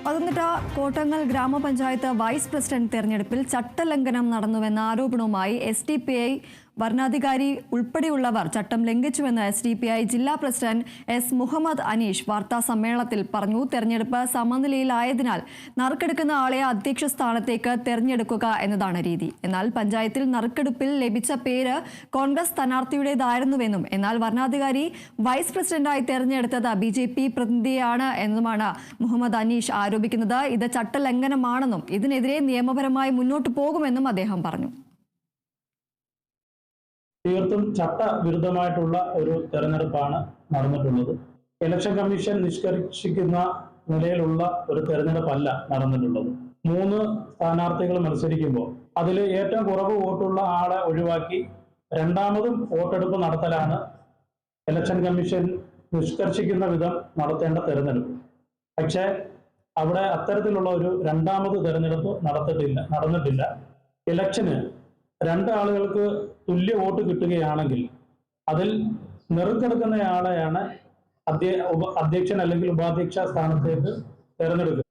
പത്തനംതിട്ട കോട്ടങ്ങൽ ഗ്രാമപഞ്ചായത്ത് vice president തെരഞ്ഞെടുപ്പിൽ ചട്ടലംഘനം നടന്നുവെന്ന ആരോപണവുമായി SDPI ഭരണാധികാരി ഉൾപ്പെടെയുള്ളവർ ചട്ടം ലംഘിച്ചുവെന്ന് SDPI ജില്ലാ പ്രസിഡന്റ് S. മുഹമ്മദ് അനീഷ് വാർത്താ സമ്മേളനത്തിൽ പറഞ്ഞു. തെരഞ്ഞെടുപ്പ് സമനിലയിലായതിനാൽ നറുക്കെടുക്കുന്ന ആളെ അധ്യക്ഷ സ്ഥാനത്തേക്ക് തെരഞ്ഞെടുക്കുക എന്നതാണ് രീതി. എന്നാൽ പഞ്ചായത്തിൽ നറുക്കെടുപ്പിൽ ലഭിച്ച പേര് കോൺഗ്രസ് സ്ഥാനാർത്ഥിയുടേതായിരുന്നുവെന്നും എന്നാൽ ഭരണാധികാരി വൈസ് പ്രസിഡന്റായി തെരഞ്ഞെടുത്തത് BJP പ്രതിനിധിയാണ് എന്നുമാണ് മുഹമ്മദ് അനീഷ് ആരോപിക്കുന്നത്. ഇത് ചട്ടലംഘനമാണെന്നും ഇതിനെതിരെ നിയമപരമായി മുന്നോട്ടു പോകുമെന്നും അദ്ദേഹം പറഞ്ഞു. തീർത്തും ചട്ടവിരുദ്ധമായിട്ടുള്ള ഒരു തെരഞ്ഞെടുപ്പാണ് നടന്നിട്ടുള്ളത്. ഇലക്ഷൻ കമ്മീഷൻ നിഷ്കർഷിക്കുന്ന നിലയിലുള്ള ഒരു തെരഞ്ഞെടുപ്പല്ല നടന്നിട്ടുള്ളത്. 3 സ്ഥാനാർത്ഥികൾ മത്സരിക്കുമ്പോൾ അതിൽ ഏറ്റവും കുറവ് വോട്ടുള്ള ആളെ ഒഴിവാക്കി രണ്ടാമതും വോട്ടെടുപ്പ് നടത്തലാണ് ഇലക്ഷൻ കമ്മീഷൻ നിഷ്കർഷിക്കുന്ന വിധം നടത്തേണ്ട തെരഞ്ഞെടുപ്പ്. പക്ഷേ അവിടെ അത്തരത്തിലുള്ള ഒരു രണ്ടാമത് തെരഞ്ഞെടുപ്പ് നടന്നിട്ടില്ല. ഇലക്ഷന് 2 ആളുകൾക്ക് തുല്യ വോട്ട് കിട്ടുകയാണെങ്കിൽ അതിൽ നറുക്കെടുക്കുന്നയാളെയാണ് അധ്യക്ഷൻ അല്ലെങ്കിൽ ഉപാധ്യക്ഷ സ്ഥാനത്തേക്ക് തെരഞ്ഞെടുക്കുക.